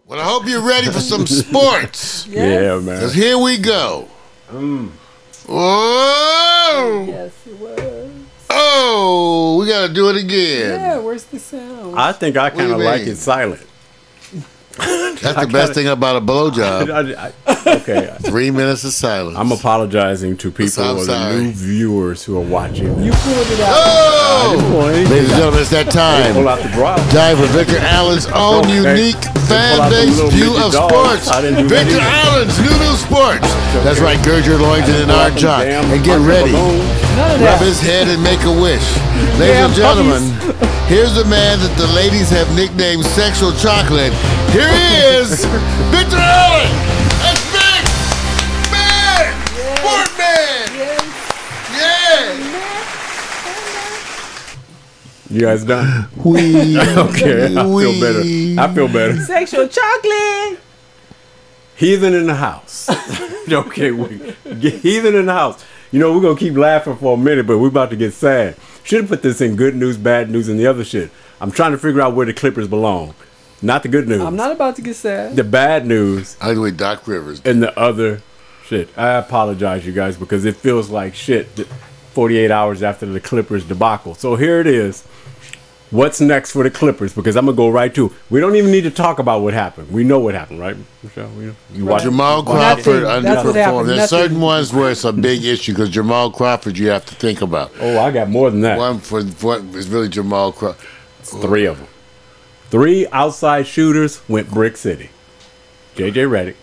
Well, I hope you're ready for some sports. Yes. Yeah, man. Because here we go. Whoa! Yes, it was. Oh, we got to do it again. Yeah, where's the sound? I think I What do you kind of like mean? it silent. That's the best thing about a blowjob. Okay. 3 minutes of silence. I'm apologizing to people I'm or the sorry. new viewers who are watching. You pulled it out. Oh! Ladies and gentlemen, it's that time. Pull out the bra. Time for Victor Allen's own Okay. unique fan Pull out the base little view midget of dogs. sports. I didn't do that Victor either. Allen's new sports. That's right, gird your loins and an Pull out arm them jock damn and get under ready. balloons. None of Rub that. his head and make a wish. Ladies and gentlemen, here's the man that the ladies have nicknamed Sexual Chocolate. Here he is, Victor Allen. That's big. Man. Sport man. Yes. Yeah. You guys done? We. Okay, I feel better. I feel better. Sexual chocolate. Heathen in the house. Okay, heathen in the house. You know, we're going to keep laughing for a minute, but we're about to get sad. Should have put this in good news, bad news, and the other shit. I'm trying to figure out where the Clippers belong. Not the good news. I'm not about to get sad. The bad news I do Doc Rivers. and the other shit. I apologize, you guys, because it feels like shit 48 hours after the Clippers debacle. So here it is. What's next for the Clippers? Because I'm going to go right to it. We don't even need to talk about what happened. We know what happened, right, Michelle? You watch Jamal Nothing. Crawford That's what happened. underperformed. There's Nothing. certain ones where it's a big issue because Jamal Crawford you have to think about. Oh, I got more than that. One for what is really Jamal Crawford. Three of them. 3 outside shooters went Brick City. J.J. Redick,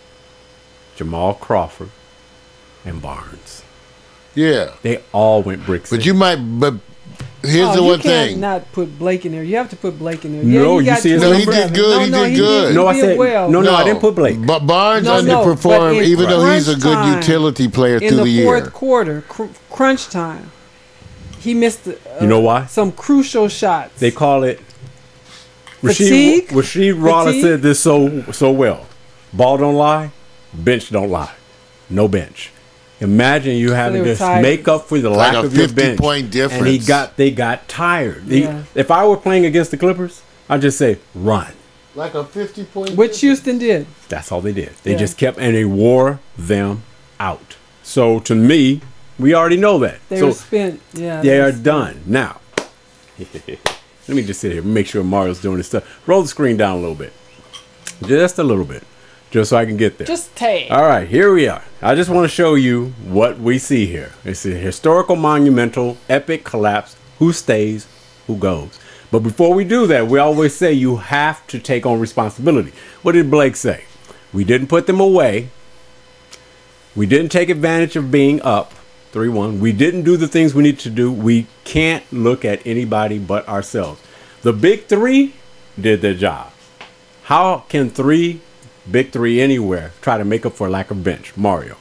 Jamal Crawford, and Barnes. Yeah, They all went Brick City. but you might. But here's the you one can't thing. not put Blake in there. You have to put Blake in there. No, he you got see his 27. No, he did good. He did good. No, I said well. no. I didn't put Blake. But Barnes No, but underperformed, in even though he's a good crunch time, utility player in through the the year. fourth quarter, crunch time, he missed. You know why? Some crucial shots. They call it. Fatigue? Rasheed Wallace Fatigue? said this so well. Ball don't lie, bench don't lie. No bench. Imagine you having were to tired. make up for the Like lack a of your 50-point bench. And difference. they got tired. Yeah. If I were playing against the Clippers, I'd just say run. Like a 50-point. Which Houston did. That's all they did. They Yeah. just kept and they wore them out. So to me, we already know that. They so were spent. Yeah. they are spent. done. Now, let me just sit here and make sure Mario's doing his stuff. Roll the screen down a little bit. Just a little bit. Just so I can get there. Just take. All right, here we are. I just want to show you what we see here. It's a historical, monumental, epic collapse. Who stays, who goes. But before we do that, we always say you have to take on responsibility. What did Blake say? We didn't put them away. We didn't take advantage of being up 3-1. We didn't do the things we need to do. We can't look at anybody but ourselves. The big three did their job. How can big three anywhere try to make up for lack of bench? Mario.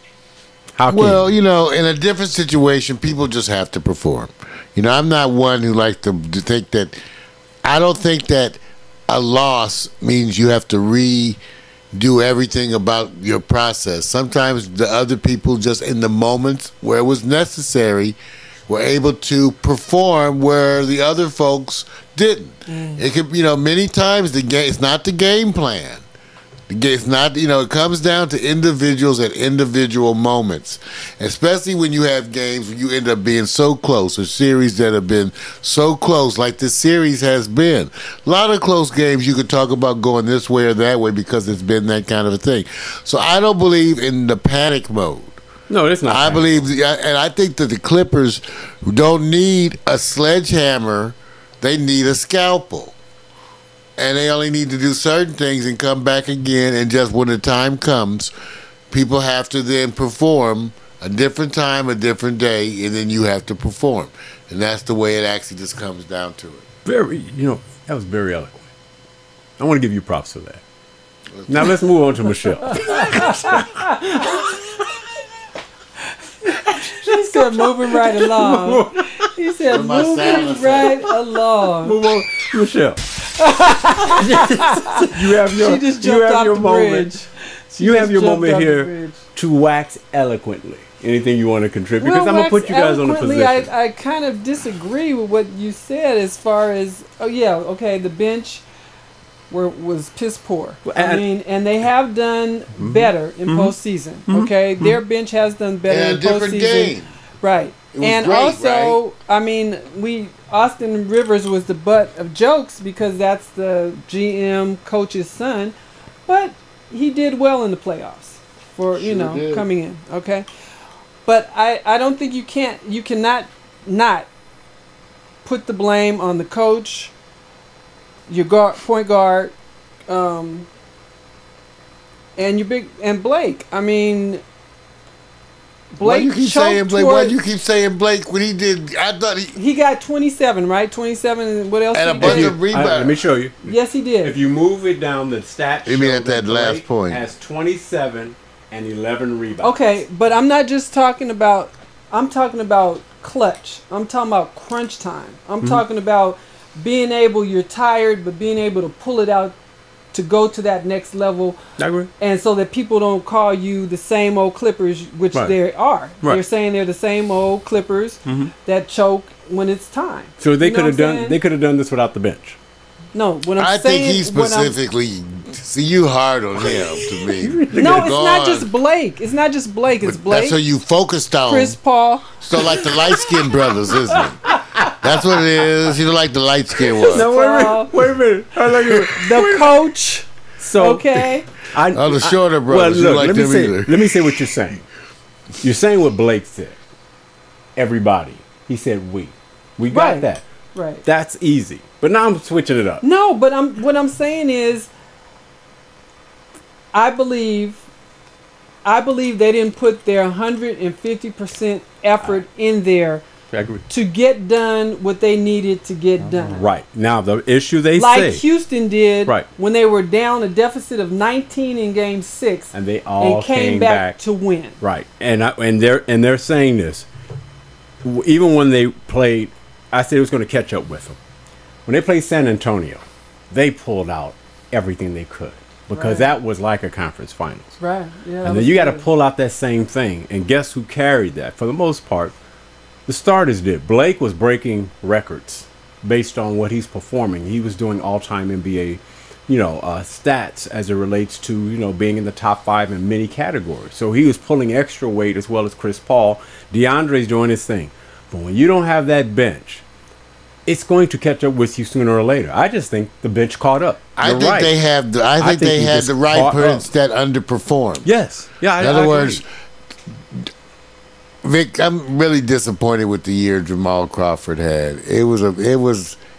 How can Well, you know, in a different situation, people just have to perform. You know, I'm not one who likes to think that. I don't think that a loss means you have to redo everything about your process. Sometimes the other people, just in the moments where it was necessary, were able to perform where the other folks didn't. It could, you know, many times it's not the game plan. It's not, you know, it comes down to individuals at individual moments, especially when you have games where you end up being so close, or series that have been so close, like this series has been. A lot of close games you could talk about going this way or that way because it's been that kind of a thing. So I don't believe in the panic mode. No, it's not. I believe, and I think that the Clippers don't need a sledgehammer, they need a scalpel. And they only need to do certain things and come back again. And just when the time comes, people have to then perform a different time, a different day, and then you have to perform. And that's the way it actually just comes down to it. Very, you know, that was very eloquent. I want to give you props for that. Now let's move on to Michelle. He said moving right along. He said With my sound moving effect. right along. Move on, Michelle. You have your, She just you jumped have off your the moment. bridge. You have your jumped moment off the here bridge. to wax eloquently. Anything you want to contribute? Well, Because I'm gonna put you guys on the eloquently, position. I kind of disagree with what you said as far as, oh yeah, okay, the bench was piss poor. And- And they have done better in postseason. Okay, their bench has done better Yeah, in a different postseason. game. Right. was And great, also, Austin Rivers was the butt of jokes because that's the GM coach's son, but he did well in the playoffs for did. coming in. Okay, but I don't think you cannot not put the blame on the coach, your point guard, and Blake. I mean, Why Blake you keep choked saying Blake? toward- Why you keep saying Blake when he did? I thought He got 27, right? 27, and what else? And he a bunch did? of rebounds. Let me show you. Yes, he did. If you move it down, the stats You mean show at that last Blake point. has 27 and 11 rebounds. Okay, but I'm not just talking about. I'm talking about clutch. I'm talking about crunch time. I'm talking about being able. You're tired, but being able to pull it out to go to that next level, I agree. and so that people don't call you the same old Clippers, which Right. they are. Right. They're saying they're the same old Clippers that choke when it's time. So they You know could have what I'm done. saying? They could have done this without the bench. No, what I'm I saying. think he what I'm- specifically. See, you hard on him to me. No, it's not Gone. just Blake. It's not just Blake. It's But Blake, that's what you focused on. Chris Paul. So like the light skinned brothers, isn't it? That's what it is. You know, like the light skinned ones. No, wait a minute. I like it. The coach. So Okay. Oh, the shorter brothers. You like let me them say. either. Let me say what you're saying. You're saying what Blake said. Everybody. He said we. We got Right. that. Right. That's easy. But now I'm switching it up. No, but what I'm saying is I believe they didn't put their 150% effort in there I agree. to get done what they needed to get done. Right. Now the issue they Like say, Houston did Right. when they were down a deficit of 19 in game 6 and they all and came back to win. Right. And they're saying this. Even when they played, I said it was going to catch up with them. When they played San Antonio, they pulled out everything they could because Right. that was like a conference finals. Right. Yeah. And then you got to pull out that same thing. And guess who carried that? For the most part, the starters did. Blake was breaking records based on what he's performing. He was doing all-time NBA, stats as it relates to, being in the top 5 in many categories. So he was pulling extra weight as well as Chris Paul. DeAndre's doing his thing. But when you don't have that bench, it's going to catch up with you sooner or later. I just think the bench caught up. I You're think right. they have. I think think they he had just the right caught parents up. that underperformed. Yes. Yeah. In other words, Vic, I'm really disappointed with the year Jamal Crawford had. It was a injury-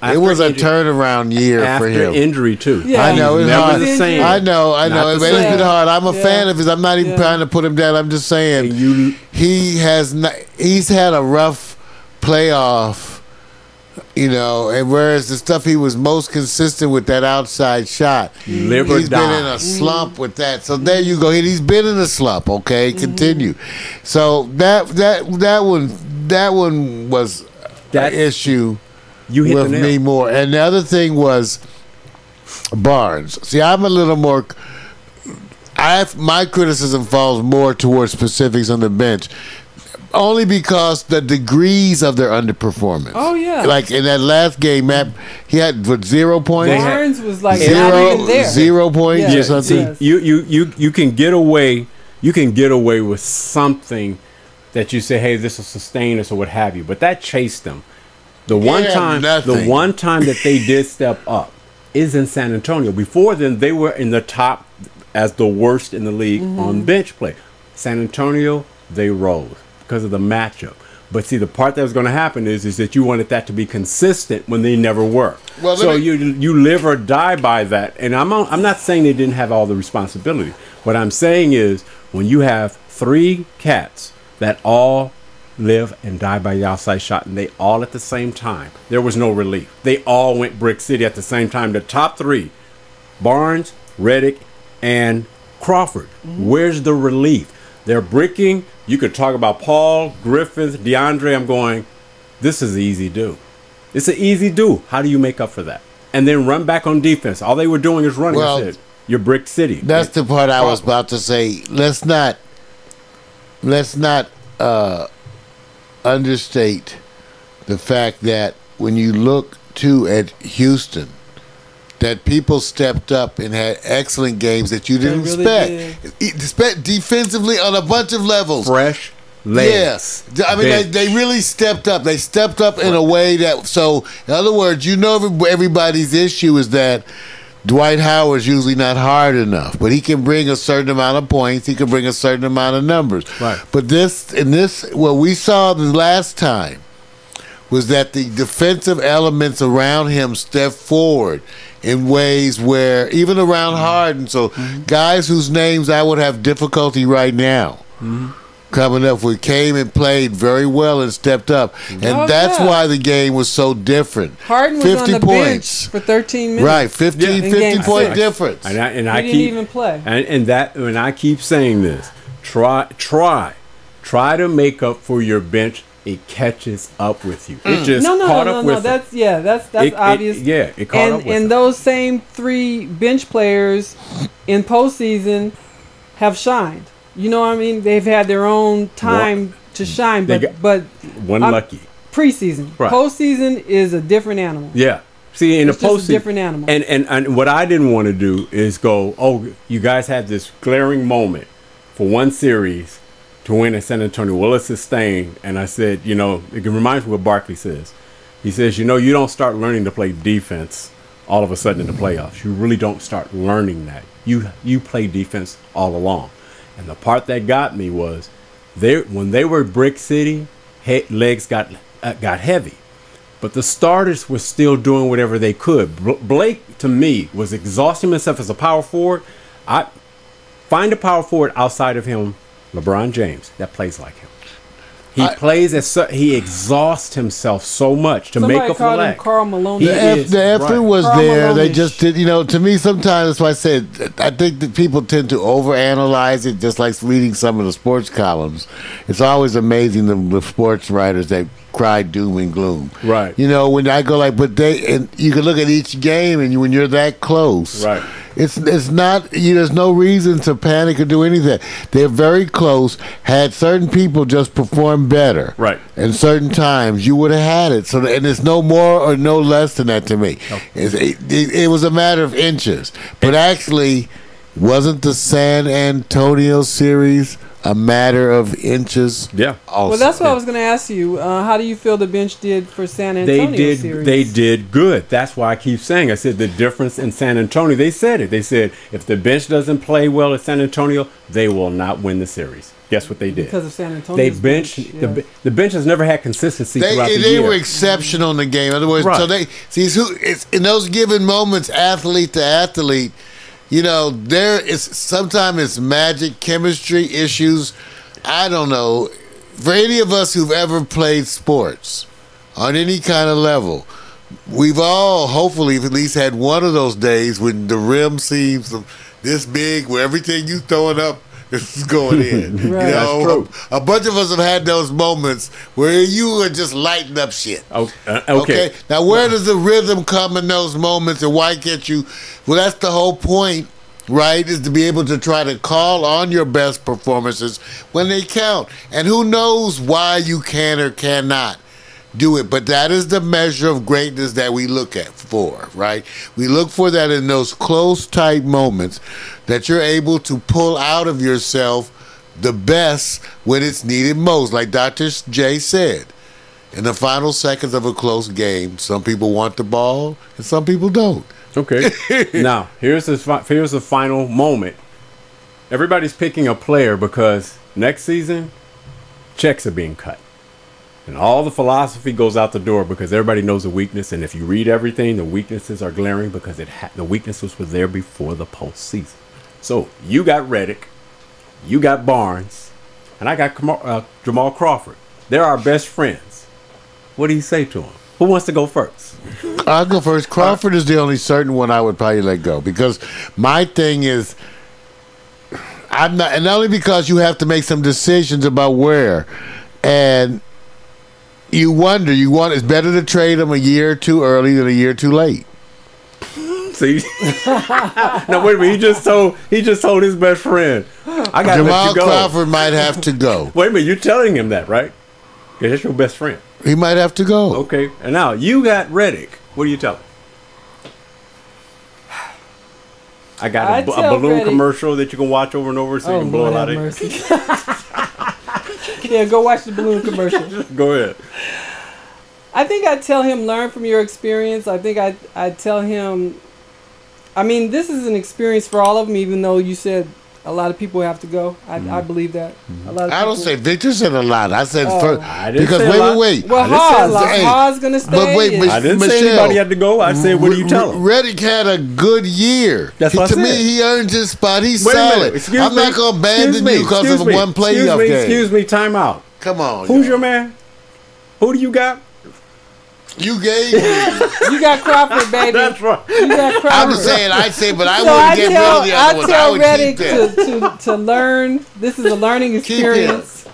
turnaround year after for him. injury too. Yeah. I know it's Never hard. the same. I know. Not the It's been same. hard. I'm a Yeah. fan of his. I'm not even Yeah. trying to put him down. I'm just saying And you- he has. Not, he's had a rough playoff. And whereas the stuff he was most consistent with that outside shot, Live or he's been die. in a slump with that. So there you go. He's been in a slump. Okay, continue. So that one was That- an issue You hit with the nail. me more. And the other thing was Barnes. See, I'm a little more. My criticism falls more towards specifics on the bench. Only because the degrees of their underperformance. Oh, yeah. Like in that last game, Matt, he had 0 points. Barnes was like not even there. 0 points Yeah. or something. Yes. You can get away. You can get away with something that you say, hey, this will sustain us or what have you. But that chased them. The one time that they did step up is in San Antonio. Before then, they were in the top as the worst in the league on bench play. San Antonio, they rose because of the matchup. But see, the part that was going to happen is that you wanted that to be consistent when they never were. Well, So you live or die by that. And I'm not saying they didn't have all the responsibility. What I'm saying is when you have 3 cats that all live and die by the outside shot, and they all at the same time, there was no relief. They all went Brick City at the same time. The top 3, Barnes, Reddick, and Crawford. Where's the relief? They're bricking. You could talk about Paul, Griffith, DeAndre. I'm going, this is an easy do. It's an easy do. How do you make up for that? And then run back on defense. All they were doing is running. Well, I said, you're Brick City. That's the part I was about to say. Let's not understate the fact that when you look at Houston, that people stepped up and had excellent games that you didn't really expect. Defensively on a bunch of levels. Fresh legs. Yes. I mean, they really stepped up. They stepped up in a way that, so, in other words, everybody's issue is that Dwight Howard's usually not hard enough, but he can bring a certain amount of points. He can bring a certain amount of numbers. Right. But what we saw the last time was that the defensive elements around him stepped forward in ways where, even around Harden, so guys whose names I would have difficulty right now coming up with came and played very well and stepped up. And that's why the game was so different. Harden was 50 on the bench for 13 minutes. Right, 50 point difference. And I he didn't even play. And I keep saying this. Try to make up for your bench. It catches up with you. It just caught up with that's obvious. It caught up with and those same 3 bench players in postseason have shined. You know what I mean? They've had their own time to shine, but lucky preseason. Right. Postseason is a different animal. Yeah. See, in the postseason, just a different animal. And what I didn't want to do is go, you guys had this glaring moment for one series to win in San Antonio. Will it sustain? And I said, it reminds me what Barkley says. He says, you don't start learning to play defense all of a sudden in the playoffs. You really don't start learning that. You play defense all along. And the part that got me was when they were Brick City, legs got heavy. But the starters were still doing whatever they could. Blake, to me, was exhausting himself as a power forward. I find a power forward outside of him, LeBron James, that plays like him. He exhausts himself so much to make up for lack. Karl Malone. The effort was Karl there. Malone-ish. They just did. To me, sometimes that's why I said I think that people tend to overanalyze it, just like reading some of the sports columns. It's always amazing the sports writers that cry doom and gloom. Right. When I go and you can look at each game, and when you're that close, right. It's not. There's no reason to panic or do anything. They're very close. Had certain people just performed better, right, in certain times, you would have had it. So, and it's no more or no less than that to me. Okay. It was a matter of inches. But actually, wasn't the San Antonio series a matter of inches? Yeah. Also. Well, that's what I was going to ask you. How do you feel the bench did for San Antonio series? They did good. That's why I keep saying. I said the difference in San Antonio. They said it. They said if the bench doesn't play well at San Antonio, they will not win the series. Guess what they did? Because of San Antonio's bench. The bench has never had consistency throughout the year. They were exceptional in the game. In other words, right. So it's in those given moments, athlete to athlete. There is sometimes it's magic, chemistry issues. I don't know. For any of us who've ever played sports on any kind of level, we've all hopefully at least had one of those days when the rim seems this big, where everything you throwing up is going in. Right. That's true. A bunch of us have had those moments where you are just lighting up shit. Okay. Now, where does the rhythm come in those moments, and why can't you? Well, that's the whole point, right? Is to be able to try to call on your best performances when they count. And who knows why you can or cannot do it, but that is the measure of greatness that we look for, right? We look for that in those close, tight moments that you're able to pull out of yourself the best when it's needed most. Like Dr. J said, in the final seconds of a close game, some people want the ball and some people don't. Okay. Now, here's the final moment. Everybody's picking a player because next season, checks are being cut. And all the philosophy goes out the door because everybody knows the weakness. And if you read everything, the weaknesses are glaring because the weaknesses were there before the postseason. So you got Redick, you got Barnes, and I got Jamal Crawford. They're our best friends. What do you say to them? Who wants to go first? I'll go first. Crawford is the only certain one I would probably let go because my thing is, I'm not, and only because you have to make some decisions about where, and you wonder, it's better to trade him a year too early than a year too late. See, no, wait a minute. He just told his best friend, "I got to let you go." Jamal Crawford might have to go. Wait a minute, you're telling him that, right? Because that's your best friend. He might have to go. Okay, and now you got Redick. What do you tell him? I got a balloon commercial that you can watch over and over so you can blow it out of it. Yeah, go watch the balloon commercial. Go ahead. I think I tell him, learn from your experience. I think I tell him, I mean, this is an experience for all of them, even though you said a lot of people have to go. I believe that. A lot of I don't say Victor said a lot. I said because wait. Well, Haas gonna stay. But wait, I didn't say anybody had to go. I said, what do you tell him? Reddick had a good year. That's what I said. To me, he earned his spot. He's Wait a minute. solid. Excuse I'm me. not gonna abandon you because of one playoff game. Excuse me. Time out. Come on. Who's your man? Who do you got? You gave me. You got Crawford, baby. That's right. You got Crawford. I'm just saying, but I So wouldn't get rid of the other ones. I tell would Reddick keep that. to learn. This is a learning experience.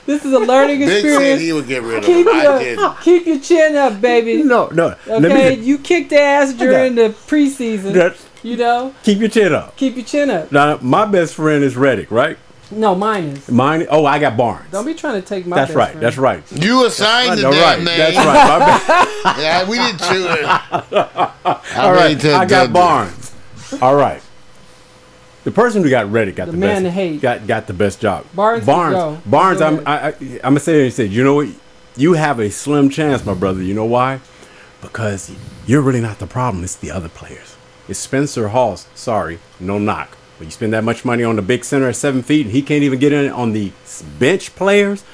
This is a learning Big said experience. he would get rid of him. I didn't. Keep your chin up, baby. No. Okay, you kicked ass during the preseason. You know, Keep your chin up. keep your chin up. Now, my best friend is Reddick, right? No, mine is. Mine. Oh, I got Barnes. Don't be trying to take my. That's best right. friend. That's right. You assigned the That's damn right. name. That's right. My bad. Yeah, we didn't choose it. All right. I got Barnes. All right. The person who got Reddick got the man best. to hate. Got the best job. Barnes. Barnes. I'm gonna say and said. You know what? You have a slim chance, my brother. You know why? Because you're really not the problem. It's the other players. It's Spencer Hawes. Sorry, no knock. When you spend that much money on the big center at 7 feet, and he can't even get in on the bench players.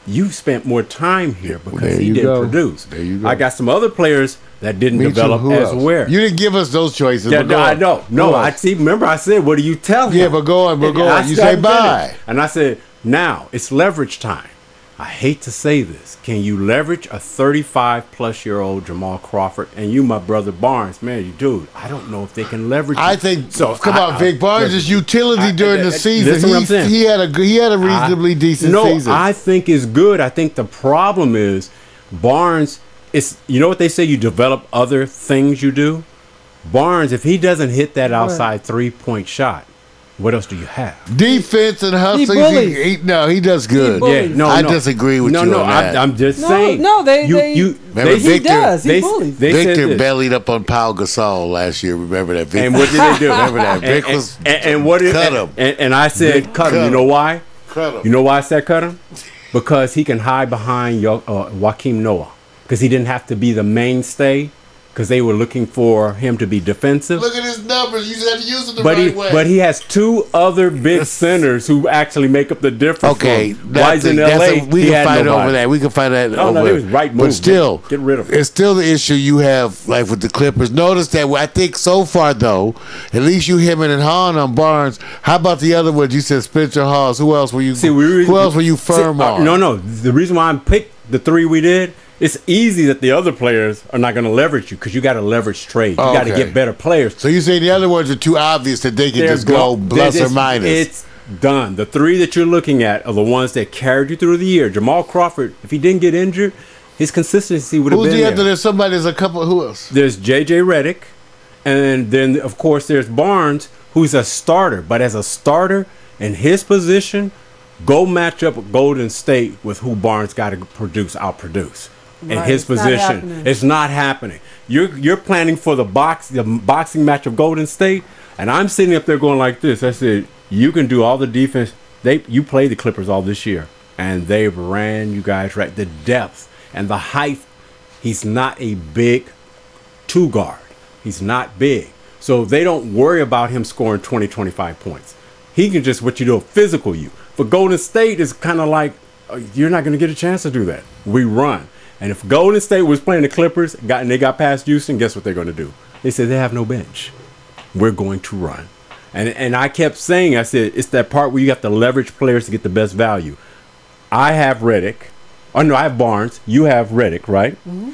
You've spent more time here because he didn't produce. There you go. I got some other players that didn't develop as well. You didn't give us those choices. Yeah, I know. No, I see. Remember, I said, "What do you tell him?" Yeah, but go on. You say bye. And I said, "Now it's leverage time." I hate to say this. Can you leverage a 35-plus-year-old Jamal Crawford and you, my brother Barnes? Man, you dude, I don't know if they can leverage. I think so. Come on, Vic Barnes is utility during the season. He had a reasonably decent season. No, I think it's good. I think the problem is Barnes. You know what they say? You develop other things you do. Barnes, if he doesn't hit that outside 3-point shot, what else do you have? Defense and hustling. He does good. I disagree with you on that. I'm just saying. He does. He bullies. Victor bellied up on Pau Gasol last year. Remember that? Victor? And what did they do? Remember that? Vic was cut him. And I said cut him. You know why? Cut him. You know why I said cut him? Because he can hide behind Joakim Noah. Because he didn't have to be the mainstay. Because they were looking for him to be defensive. Look at his numbers. You just have to use it the right way. But he has two other big centers who actually make up the difference. Okay. Why is in LA? We can fight over that. We can fight that over. No, it was right move. But still, get rid of it. It's still the issue you have, like with the Clippers. Notice that I think so far, though, at least you him and Han on Barnes. How about the other ones? You said Spencer Hawes. Who else were you? Who else were you firm on? No. The reason why I picked the three we did. It's easy that the other players are not going to leverage you because you got to leverage trade. You got to get better players. So you say the other ones are too obvious that they can just go plus or minus. It's done. The three that you're looking at are the ones that carried you through the year. Jamal Crawford, if he didn't get injured, his consistency would have been there. There's a couple. Who else? There's J.J. Redick, and then, of course, there's Barnes, who's a starter. But as a starter in his position, go match up Golden State with who Barnes got to outproduce. In his position, it's not happening. You're planning for the boxing match of Golden State, and I'm sitting up there going like this. I said, you can do all the defense. You played the Clippers all this year, and they've ran you guys right. The depth and the height. He's not a big two guard. He's not big, so they don't worry about him scoring 20, 25 points. He can just physical you. But Golden State is kind of like you're not going to get a chance to do that. We run. And if Golden State was playing the Clippers and they got past Houston, guess what they're going to do? They said they have no bench. We're going to run. And I kept saying, I said, it's that part where you have to leverage players to get the best value. I have Reddick. Oh, no, I have Barnes. You have Reddick, right? Mm-hmm.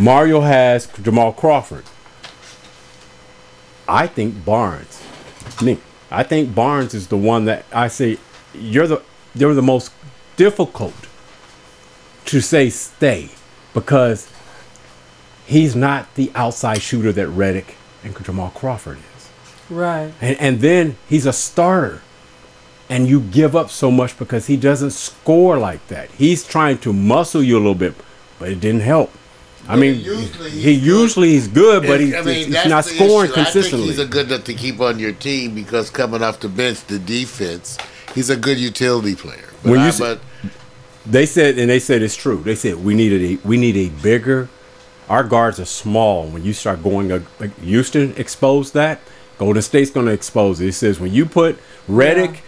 Mario has Jamal Crawford. I think Barnes. I think Barnes is the one that I say, you're the most difficult to say stay. Because he's not the outside shooter that Reddick and Jamal Crawford is. Right. And then he's a starter. And you give up so much because he doesn't score like that. He's trying to muscle you a little bit, but it didn't help. I mean, he usually is good, but he's not scoring consistently. I think he's a good enough to keep on your team because coming off the bench, the defense, he's a good utility player. They said it's true. They said we need a bigger. Our guards are small. When you start going, Houston exposed that. Golden State's going to expose it. It says when you put Redick,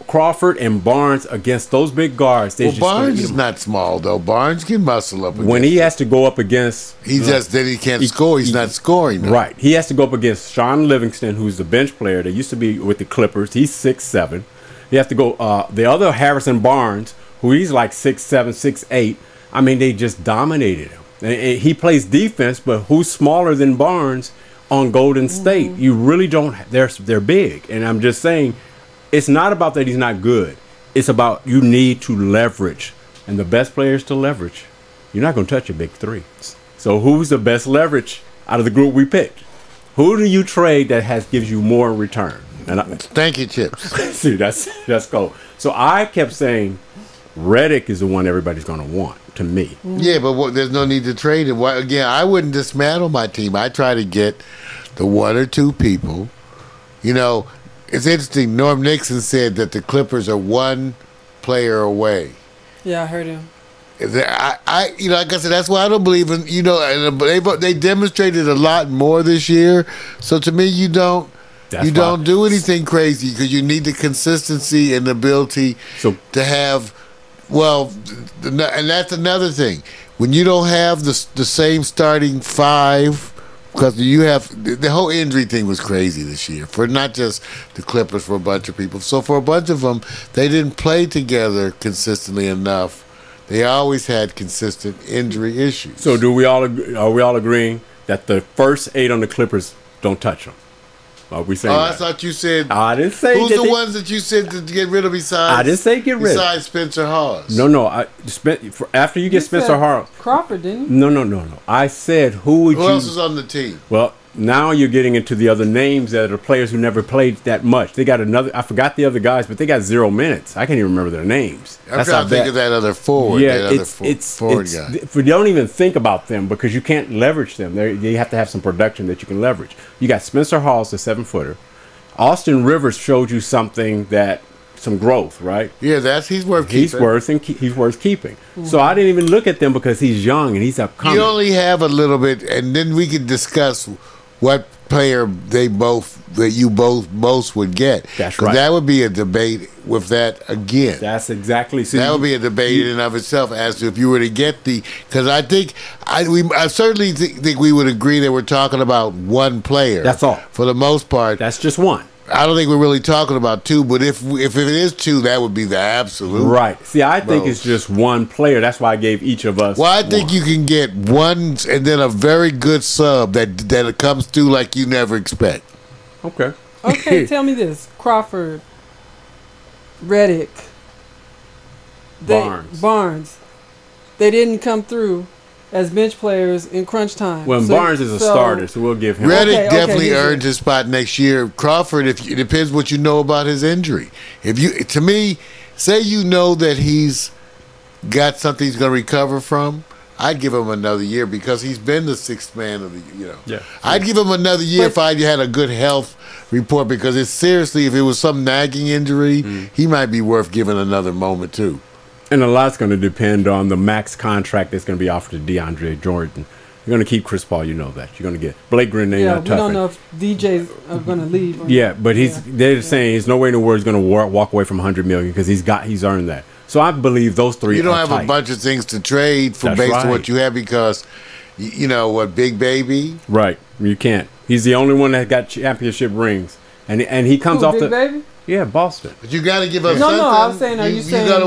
Crawford, and Barnes against those big guards, Barnes is not small though. Barnes can muscle up. When he has to go up against, he can't score. He's not scoring. Though. Right. He has to go up against Sean Livingston, who's the bench player that used to be with the Clippers. He's 6'7". He has to go. The other Harrison Barnes, who he's like 6'7", 6'8". I mean, they just dominated him. And he plays defense, but who's smaller than Barnes on Golden State? You really don't. They're big, and I'm just saying, it's not about that he's not good. It's about you need to leverage, and the best players to leverage. You're not going to touch your big three. So who's the best leverage out of the group we picked? Who do you trade that gives you more in return? And thank you, Chips. See, that's cool. So I kept saying Redick is the one everybody's going to want, to me. Yeah, but there's no need to trade him. Again, I wouldn't dismantle my team. I try to get the one or two people. You know, it's interesting. Norm Nixon said that the Clippers are one player away. Yeah, I heard him. Like I said, that's why I don't believe in, and they demonstrated a lot more this year. So to me, you don't do anything crazy because you need the consistency and the ability to have. Well, and that's another thing. When you don't have the same starting five, because you have the whole injury thing was crazy this year for not just the Clippers, for a bunch of people. So for a bunch of them, they didn't play together consistently enough. They always had consistent injury issues. So are we all agreeing that the first 8 on the Clippers don't touch them? Are we saying I thought you said. I didn't say. Who's the ones that you said to get rid of besides? I didn't say get rid of. Besides Spencer Hawes. No. After you get Spencer Hawes. Crawford, didn't you? No. I said who else is on the team? Well, now you're getting into the other names that are players who never played that much. They got another. I forgot the other guys, but they got 0 minutes. I can't even remember their names. I'm trying to think of that other forward. Yeah, forward guy. We don't even think about them because you can't leverage them. They have to have some production that you can leverage. You got Spencer Hawes, the 7-footer. Austin Rivers showed you some growth, right? Yeah, he's worth keeping. He's worth keeping. So I didn't even look at them because he's young and he's upcoming. You only have a little bit, and then we could discuss what player you both would get. That's right. That would be a debate with that again. That's exactly. That would be a debate in and of itself as to if you were to get because I think I certainly think we would agree that we're talking about one player. That's all. For the most part. That's just one. I don't think we're really talking about two, but if it is two, that would be the absolute. Right. See, I think it's just one player. That's why I gave each of us. Well, I think you can get one and then a very good sub that comes through like you never expect. Okay. Okay, tell me this. Crawford, Redick, Barnes. They didn't come through as bench players in crunch time. Well, Barnes is a starter, so we'll give him. Redick definitely earned his spot next year. Crawford, it depends what you know about his injury. To me, say you know that he's got something he's going to recover from, I'd give him another year because he's been the sixth man of the year. Yeah. I'd give him another year if I had a good health report because if it was some nagging injury, he might be worth giving another moment too. And a lot's going to depend on the max contract that's going to be offered to DeAndre Jordan. You're going to keep Chris Paul, you know that. You're going to get Blake Griffin. Yeah, we don't know if DJs are going to leave. But they're saying there's no way in the world he's going to walk away from $100 million because he's earned that. So I believe those three. You don't have tight. a bunch of things to trade based on what you have because, Big Baby. Right, you can't. He's the only one that got championship rings, and he comes off Big Baby? Yeah, Boston. But you got to give up something. No, I was saying,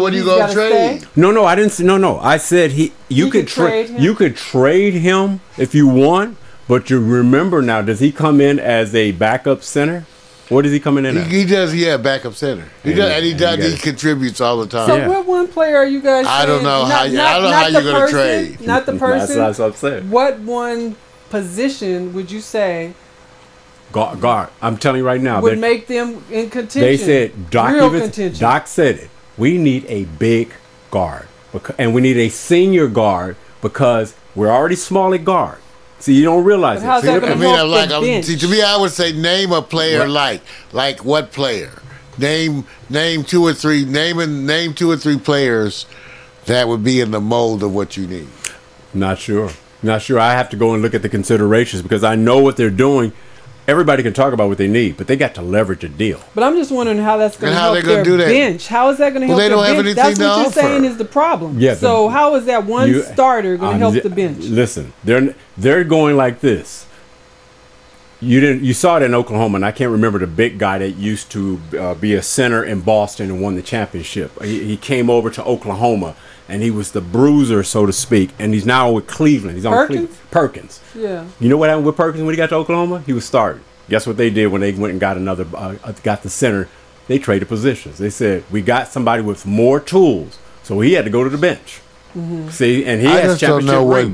what are you going to trade? No, I didn't. No, I said you could trade him. You could trade him if you want, but you remember now, does he come in as a backup center? What is he coming in as? He does, backup center. He contributes all the time. So what one player are you guys saying? I don't know how you're going to trade. Not the person. That's what I'm saying. What one position would you say guard? I'm telling you right now. Would make them in contention. They said, Doc said it. We need a big guard. And we need a senior guard because We're already small at guard. See, you don't realize But how's it. that gonna help the bench? See, to me, I would say name a player like what player? Name 2 or 3. Name 2 or 3 players that would be in the mold of what you need. Not sure. Not sure. I have to go and look at the considerations because I know what they're doing. Everybody can talk about what they need, but they got to leverage a deal. But I'm just wondering how that's going to how help they gonna their do that? bench. How is that going to help They their don't have bench? anything That's to what you're offer. saying is the problem. Yeah, so how is that one starter going to help the bench? Listen, they're going like this. You saw it in Oklahoma, and I can't remember the big guy that used to be a center in Boston and won the championship. He came over to Oklahoma, and he was the bruiser, so to speak, and he's now with Cleveland. He's on Perkins? Perkins. Yeah. You know what happened with Perkins when he got to Oklahoma? He was starting. Guess what they did when they went and got got the center? They traded positions. They said, we got somebody with more tools, so he had to go to the bench. Mm-hmm. See, and he I has just don't know rings.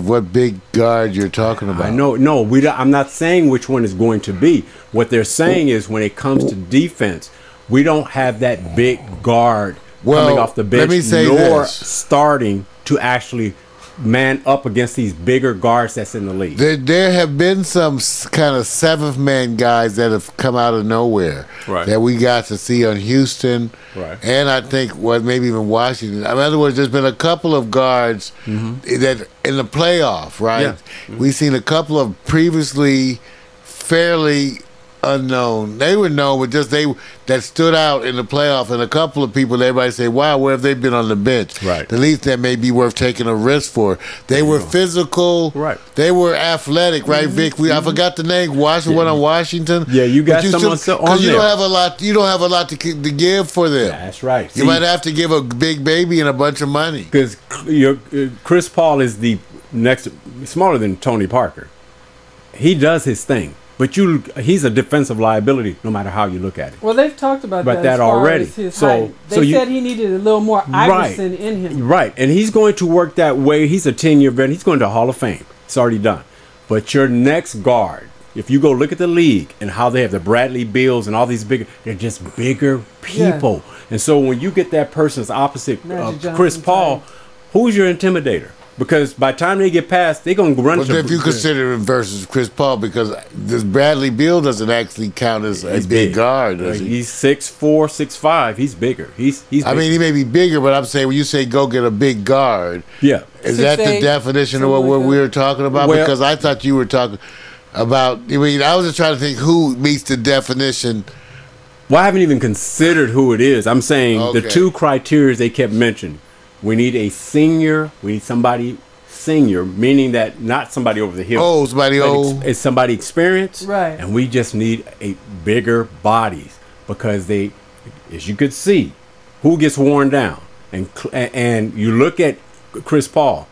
what big guard you're talking about. I know, no, I'm not saying which one is going to be. What they're saying is when it comes to defense, we don't have that big guard coming off the bench, nor starting to actually man up against these bigger guards that's in the league. There have been some kind of 7th man guys that have come out of nowhere that we got to see on Houston, and I think maybe even Washington. In other words, there's been a couple of guards that in the playoff, right? Yeah. We've seen a couple of previously fairly unknown. They were known, but just that stood out in the playoff, and a couple of people. Everybody say, "Wow, where have they been on the bench?" Right. The least that may be worth taking a risk for. They were physical. Right. They were athletic. Right, Vic? I forgot the name. One on Washington. Yeah, you got someone on because you don't have a lot. You don't have a lot to give for them. That's right. You might have to give a big baby and a bunch of money. Because Chris Paul is the next, smaller than Tony Parker. He does his thing. But he's a defensive liability no matter how you look at it. Well, they've talked about that as far already. As his height. They said he needed a little more Iverson in him. Right, and he's going to work that way. He's a 10-year vet. He's going to Hall of Fame. It's already done. But your next guard, if you go look at the league and how they have the Bradley Beals and all these they're just bigger people. Yeah. And so when you get that person's opposite Chris Paul, who's your intimidator? Because by the time they get past, they're going to run. But if you consider him versus Chris Paul, because this Bradley Beal doesn't actually count as a big guard, does he? He's 6'4", 6'5". He's bigger. He's I mean, he may be bigger, but I'm saying when you say go get a big guard, is that the definition of what we were talking about? Well, because I thought you were talking about. I mean, I was just trying to think who meets the definition. Well, I haven't even considered who it is. I'm saying the 2 criteria they kept mentioning. We need a senior. We need somebody senior, meaning that not somebody over the hill. Oh, somebody old. It's somebody experienced. Right. And we just need a bigger bodies because they, as you could see, who gets worn down. And you look at Chris Paul.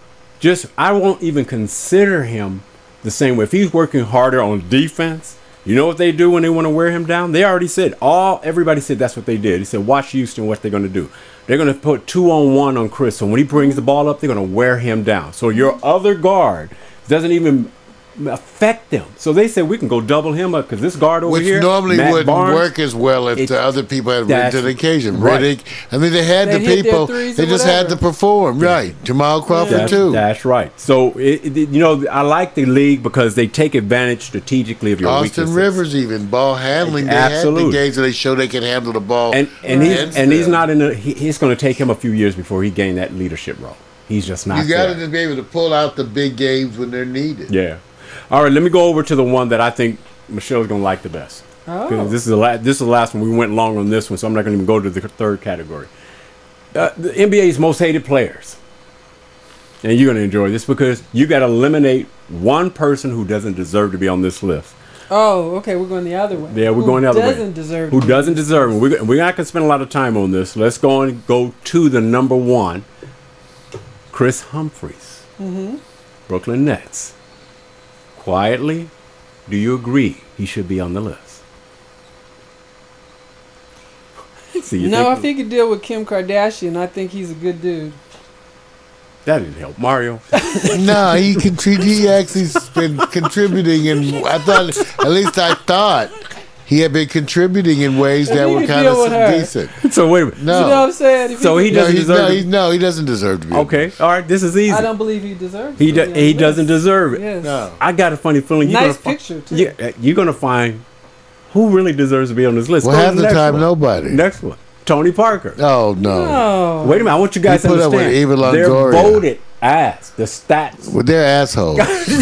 I won't even consider him the same way. If he's working harder on defense, you know what they do when they want to wear him down? They already said, everybody said that's what they did. He said, watch Houston, what they're going to do. They're going to put 2-on-1 on Chris. So when he brings the ball up, they're going to wear him down. So your other guard doesn't even affect them. So they said we can go double him up because this guard over here, which normally Matt wouldn't Barnes, work as well if the other people had risen to the occasion. Right. Riddick, I mean, they had the people. They just had to perform. Right. Jamal Crawford too. That's right. So I like the league because they take advantage strategically of your weaknesses. Austin Rivers, even ball handling. They had the games where they show they can handle the ball. And he's not in. It's going to take him a few years before he gained that leadership role. He's just not. You got to just be able to pull out the big games when they're needed. Yeah. All right, let me go over to the one that I think Michelle's going to like the best. Oh. This is the last one. We went long on this one, so I'm not going to even go to the third category. The NBA's most hated players. And you're going to enjoy this because you got to eliminate one person who doesn't deserve to be on this list. Oh, okay. We're going the other way. Yeah, we're going the other way. Who doesn't deserve it? We're not going to spend a lot of time on this. Let's go to the number 1, Chris Humphries, Brooklyn Nets. Quietly, do you agree he should be on the list? No, if he could deal with Kim Kardashian, I think he's a good dude. That didn't help Mario. No, he actually's been contributing, and I thought he had been contributing in ways that he were could kind deal with her. of decent. So wait a minute. No. You know what I'm saying? If So he doesn't deserve it. No, he doesn't deserve to be. Okay, all right. This is easy. I don't believe he deserves. He to be on he the doesn't list. deserve it. Yes. No. I got a funny feeling. Nice picture, too. Yeah, you're gonna find who really deserves to be on this list. Well, Go to half the next time, one. nobody. Next one, Tony Parker. Oh no. Oh. Wait a minute. I want you guys He to put up with understand. Eva They're Longoria. voted as the stats. Well, they're assholes.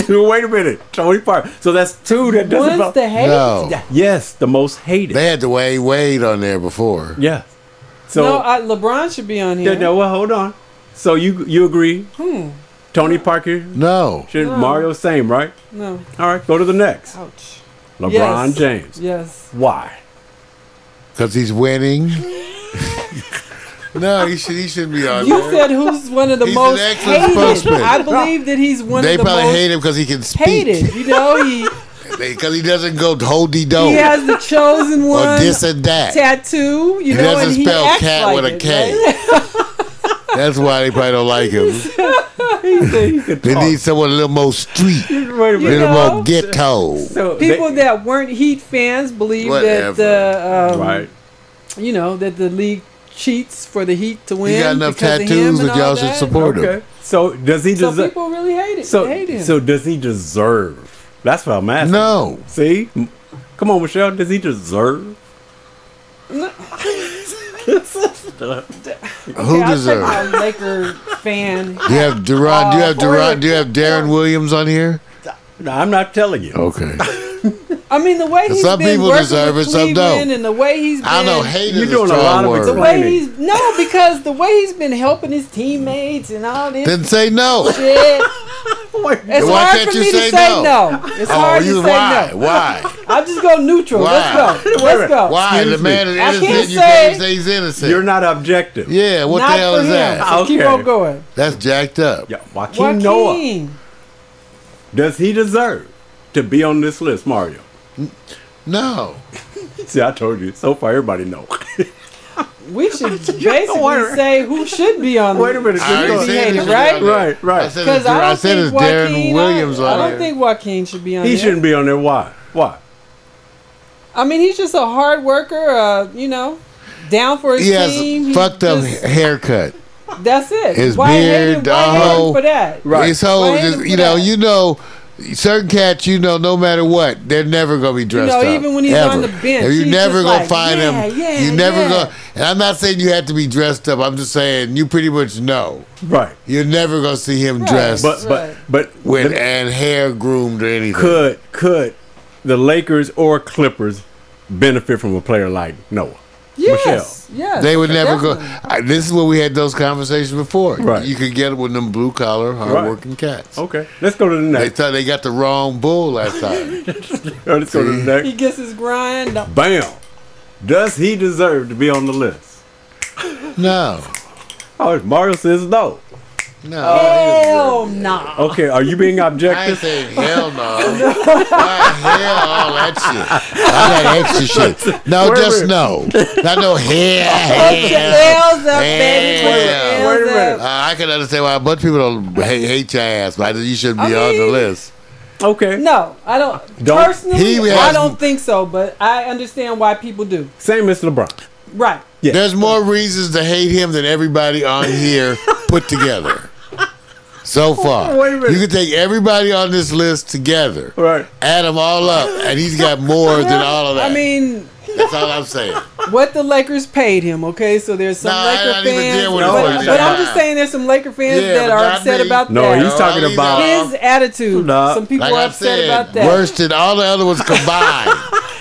Wait a minute, Tony Parker. So that's two that doesn't. What's the hate? No. Yes, the most hated. They had the Wade on there before. Yeah. So No, LeBron should be on here. no, well, hold on. So you agree? Tony Parker No. should No. Mario same, right? No. All right, go to the next. Ouch. LeBron Yes. James. Yes. Why? Because he's winning. No, he shouldn't be on You there. said who's one of the He's an most excellent hated. spokesman. I believe that he's one They of the probably most hate him because he can speak. hated. You know, Because he doesn't go hold-de-do. he has the chosen or one this and that. tattoo. You He know, doesn't and he spell acts cat like with a it, K. right? That's why they probably don't like him. He said he could They talk. need someone a little more street, Wait a a minute. little know? more ghetto. So People that weren't Heat fans believe Whatever. that the right. you know that the league cheats for the Heat to win. He got enough because of him tattoos and that all y'all should that. support him. Okay. So does he So deserve? people really hate it. So hate him. so does he deserve? That's what I'm asking. No. See, come on, Michelle. Does he deserve? Who I'll deserves? take my Laker fan. Do you have Durant? Do you have Durant? Do you have Darren Williams on here? No, I'm not telling you. Okay. I mean, the way he's Some been people working deserve with it, some Cleveland don't. and the way he's been, I don't know. Hate You're is doing a strong lot of word. the way explaining. he's because the way he's been helping his teammates and all this Then say no. shit. Wait, It's Why hard can't for you me say to say no? no. It's hard to say why? no. Why? I'll just go neutral. Why? Let's go. Wait a Let's minute. go. Why? Excuse The man is I can't innocent. You say- can't say he's innocent. you're not objective. Yeah. What Not the hell for is him. that? So keep Okay. on going. That's jacked up. Yeah, Joaquin Noah. Joaquin. Does he deserve to be on this list, Mario? No. See, I told you. So far, everybody know. We should basically worry. say who should be on. Wait a minute. I already Just He said hated, it should be right? on there. Right, right. I said Because it's, I don't said think it's Joaquin. Darren Williams I on don't there. think Joaquin should be on. He there. shouldn't be on there. Why? Why? I mean, he's just a hard worker. You know, down for his He has team. He fucked up just- haircut. That's it. His Why hate beard, him? the Why hate him whole- for that? Right. His whole, Why hate him for you know, certain cats, no matter what, they're never gonna be dressed up. even when he's ever. on the bench, And you he's never just gonna like, find yeah, him. yeah, you never yeah. gonna. And I'm not saying you have to be dressed up. I'm just saying you pretty much know. Right. You're never gonna see him Right. dressed But with the- and hair groomed or anything. could the Lakers or Clippers benefit from a player like Noah? Yes. Yes. They would never definitely. go. This is where we had those conversations before. Right. You could get them with them blue collar, hardworking cats. Okay, let's go to the They next. thought they got the wrong bull last time. Let's go to the He next. gets his grind. Bam. Does he deserve to be on the list? No. Oh, Mario says no. No. Hell no. Okay, are you being I ain't objective? saying hell no. Why hell all that shit? I got extra shit. No, Wait a just minute. no. Not no hell. Put your L's up, baby. Put your Hell. Wait a L's minute. up. I can understand why a bunch of people don't hate your ass, but you shouldn't be I on the mean- list. Okay. No, I don't. Don't- Personally, He I has- don't think so, but I understand why people do. Same as LeBron. Right. Yeah. There's more reasons to hate him than everybody on here put together. So far. Wait a minute. You can take everybody on this list together, Right. add them all up, and he's got more than all of that. I mean, That's all I'm saying. what the Lakers paid him, okay? So there's some Nah, I Laker don't even fans. deal with it. But I'm Nah. just saying there's some Laker fans Yeah, that but are not upset me. about No, that. he's talking I'll leave about. that His attitude. Nah. Some people Like are I upset said, about that. worse than all the other ones combined.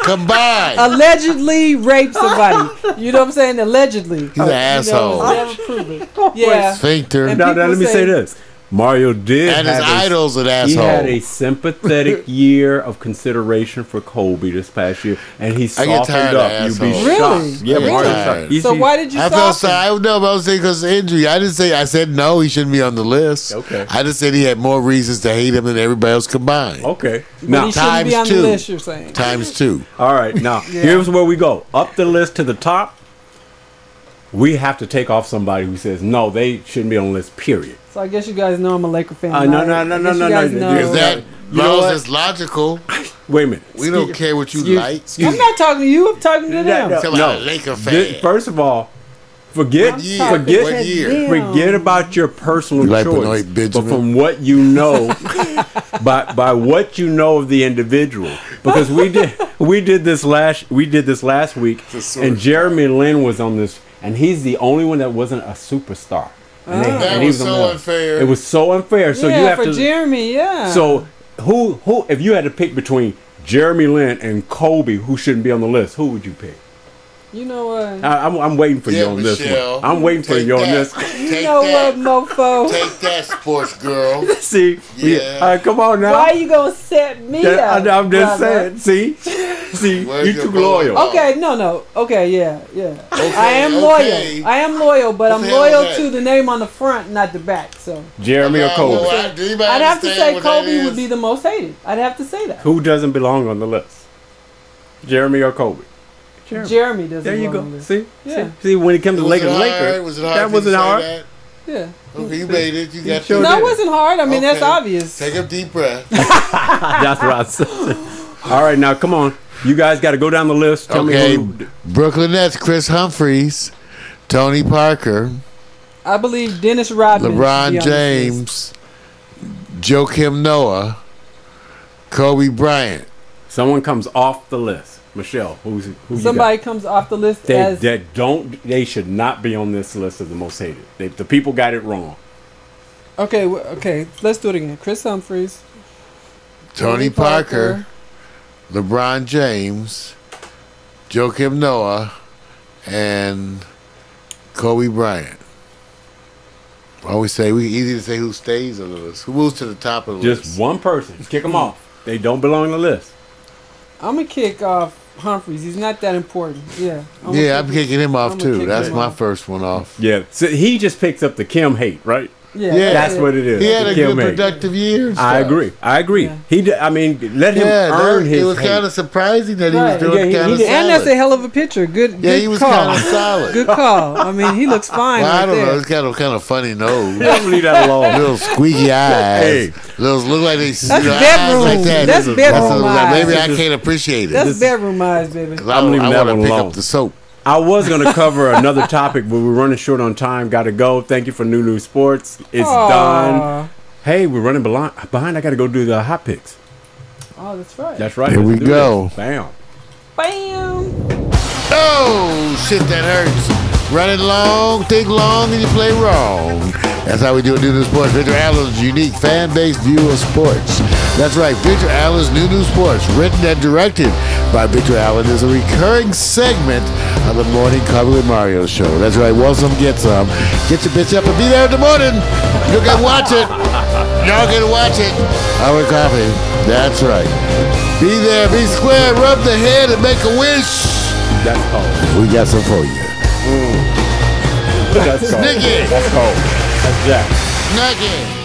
Combined. Allegedly raped somebody. You know what I'm saying? Allegedly. He's an asshole. Never proven. Yeah. Sphincter. And Now, people let me say say- this. Mario did And his have idol's an He asshole. had a sympathetic year of consideration for Kobe this past year, and he I get softened tired up. of You'd be assholes. Really? shocked. Yeah, I get Mario tired. shocked. You So see- why did you I stop felt him? sorry. No, but I was saying because of injury. I didn't say. I said no. He shouldn't be on the list. Okay. I just said he had more reasons to hate him than everybody else combined. Okay. But Now, he shouldn't be on times the two. list, you're saying. Times two. all right. Now, Yeah. here's where we go. Up the list to the top, we have to take off somebody who says, no, they shouldn't be on the list, period. So I guess you guys know I'm a Laker fan. No, right? no, I no, guess no, you no, guys no. know. Is that You know long what? as it's logical? Wait a minute. We don't care what you like. I'm not talking to you. I'm talking to them. No. Talking about a Laker fan. First of all, forget What year? forget about your personal You like choice. Benoit But Benjamin? from what you know, by what you know of the individual, because we did this last week, and Jeremy Lin was on this, and he's the only one that wasn't a superstar. And That he was on so there. unfair. It was so unfair. So yeah, you have for to. Jeremy, yeah. So who if you had to pick between Jeremy Lin and Kobe, who shouldn't be on the list, who would you pick? You know what? I'm waiting for you on this Michelle. one. I'm waiting for Take you on that. this. You know what, mofo? Take that, sports girl. See, Yeah. come on now. Why you gonna set me up? I'm just brother? saying. See, Where's you your too bullet? loyal. Okay, no. Okay, yeah. Okay, I am okay. loyal. I am loyal, but What I'm the hell loyal is that? to the name on the front, not the back. So Jeremy or Kobe? I'd have to say Kobe would be the most hated. I'd have to say that. Who doesn't belong on the list? Jeremy or Kobe? Jeremy doesn't. There you belong on go. this. See? Yeah. See, when it comes to Was Lakers, it hard? Lakers, Was it hard? that wasn't hard. Yeah. Okay, you made it. You got sure No, did. it wasn't hard. I mean, that's Okay. obvious. Take a deep breath. That's what I said. All right, now come on. You guys got to go down the list. Tell me Okay, who. Brooklyn Nets, Chris Humphries, Tony Parker, I believe Dennis Rodman. should be on LeBron this James, Joakim Noah, Kobe Bryant. Someone comes off the list. Michelle, who list. you Somebody got? comes off the list They, as they should not be on this list of the most hated. The people got it wrong. okay. Okay, let's do it again. Chris Humphries, Tony Parker, LeBron James, Joakim Noah, and Kobe Bryant. I always say easy to say who stays on the list. Who moves to the top of the Just list? one person. Kick them off. They don't belong on the list. I'm gonna kick off Humphries. He's not that important. Yeah. I'm kicking him off I'm too. kick That's him my off. first one off. Yeah. So he just picks up the Kim hate, right? Yeah. That's what it is. He had The a Kim good hate. productive year. and I stuff. agree. I agree. Yeah. I mean, let him earn his It was hate. kind of surprising that he Right. was doing Yeah, he kind of did. And that's a solid. hell of a picture. Good. Yeah, good he was call. kind of solid. Good call. I mean, he looks fine Well, I right don't know. there. He's got a kind of funny nose. Don't leave that alone. Little squeaky eyes. Hey. Little look like they That's eyes bedroom. like that. That's bedroom eyes. Maybe I can't appreciate it. That's bedroom eyes, baby. 'Cause I'm leaving I that want to one pick alone. up the soap. I was going to cover another topic, but we're running short on time. Got to go. Thank you for New Sports. It's done. Hey, we're running behind. I got to go do the hot picks. Oh, that's right. That's right. Here Let's we do go. this. Bam. Bam. Oh, shit, that hurts. Run it long, think long, and you play wrong. That's how we do it in New Sports. Victor Allen's unique fan-based view of sports. That's right, Victor Allen's New Sports, written and directed by Victor Allen, is a recurring segment of the Morning Cover with Mario show. That's right, want some, get some. Get your bitch up and be there in the morning. You can watch it. Y'all can watch it. Our coffee. That's right. Be there, be square, rub the head, and make a wish. That's cold. We got some for you. That's cold. Nicky. That's cold. That's Jack. Nugget.